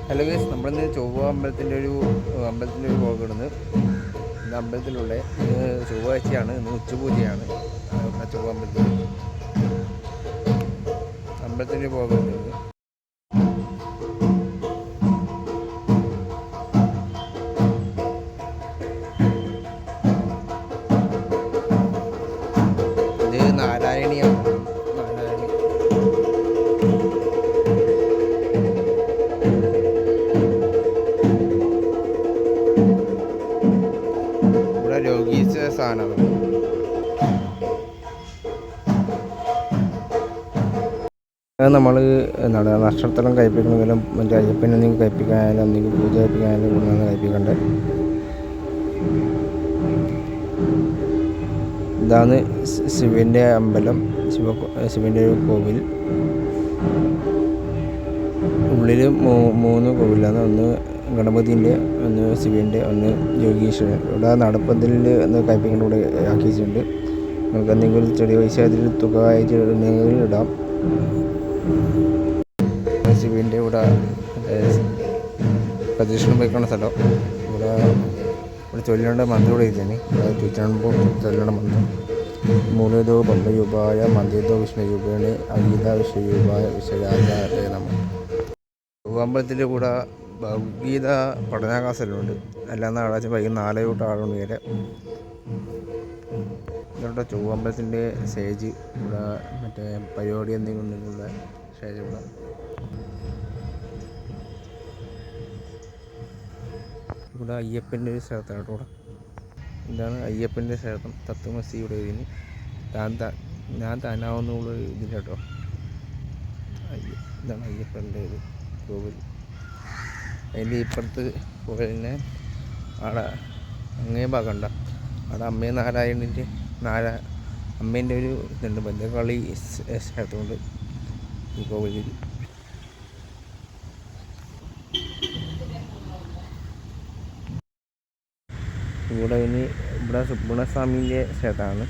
Hello guys, നമ്മളിന്ന് ചൊവ്വ അമ്പലത്തിൻ്റെ ഒരു വ്ളോഗ് ഇടുന്നു. ഇന്ന് അമ്പലത്തിലുള്ള ഇന്ന് ചൊവ്വാഴ്ചയാണ്, ഇന്ന് ഉച്ചപൂജയാണ്. നമ്മുടെ ചൊവ്വ അമ്പലത്തിൻ്റെ വ്ളോഗ് ഇടുന്നത്. ഇത് നാരായണിയാണ്. ഇവിടെ രോഗീച്ച സാധനമാണ്. നമ്മൾ എന്താണ് നക്ഷത്രം കഴിപ്പിക്കണമെങ്കിലും മറ്റേ അയ്യപ്പനെ എന്തെങ്കിലും കഴിപ്പിക്കാനായാലും എന്തെങ്കിലും പൂജ കഴിപ്പിക്കാനായാലും കൊണ്ടുവന്ന് കഴിപ്പിക്കണ്ടേ. ഇതാണ് ശിവൻ്റെ അമ്പലം, ശിവൻ്റെ ഒരു കോവിൽ. ഉള്ളിൽ 3 കോവിലാണ്. ഒന്ന് ഗണപതിൻ്റെ, ഒന്ന് ശിവൻ്റെ, ഒന്ന് യോഗീശ്വരൻ. ഇവിടെ നടപ്പന്തലിൽ ഒന്ന് കഴിപ്പിക്കേണ്ട കൂടെ ആക്കിയിട്ടുണ്ട്. നമുക്ക് എന്തെങ്കിലും ചെറിയ പൈസ അതിൽ തുക ആയിട്ട് ഇടാം. ശിവൻ്റെ ഇവിടെ പ്രദക്ഷിണം വയ്ക്കുന്ന സ്ഥലം. ഇവിടെ ചൊല്ലേണ്ട മന്ത്രം ഇവിടെ എഴുതിയാണ്. ചോദിച്ചാകുമ്പോൾ ചൊല്ലേണ്ട മന്ത്രം: മൂലതോ ബ്രഹ്മരൂപായ മന്ദിരതോ വിഷ്ണുരൂപേണ അഗീത വിശ്വരൂപായ വിശ്വരാജായ നമഃ. അമ്പലത്തിൻ്റെ കൂടെ ഭഗവത്ഗീത പഠന ക്ലാസ്സെല്ലാം എല്ലാ ഞായറാഴ്ച വൈകുന്നേരം 4 തൊട്ട് 6 മണി വരെ. ഇവിടെ ചൊവ്വാമ്പലത്തിൻ്റെ സ്റ്റേജ്, ഇവിടെ മറ്റേ പരിപാടി എന്തെങ്കിലും ഉണ്ടെങ്കിലുള്ള സ്റ്റേജ് ഇവിടെ അയ്യപ്പൻ്റെ ഒരു സ്ഥലത്താണ് കേട്ടോ. ഇതാണ് അയ്യപ്പൻ്റെ ക്ഷേത്രം. തത്വമസി ഇവിടെ ഇതിന് ഞാൻ താനാവുന്നുള്ള ഇതില്ല കേട്ടോ. ഇതാണ് അയ്യപ്പൻ്റെ ഒരു കോവിൽ. അതിൻ്റെ ഇപ്പുറത്ത് കോവിലിനെ അവിടെ അങ്ങേ ഭാഗമുണ്ട. അവിടെ അമ്മേ നാരായണൻ്റെ അമ്മേൻ്റെ ഒരു ഇതുണ്ട്, ഭദ്രകാളി ക്ഷേത്രമുണ്ട് ഈ കോവിലിൽ. ഇവിടെ സുബ്രഹ്മണ്യസ്വാമീൻ്റെ ക്ഷേത്രമാണ്.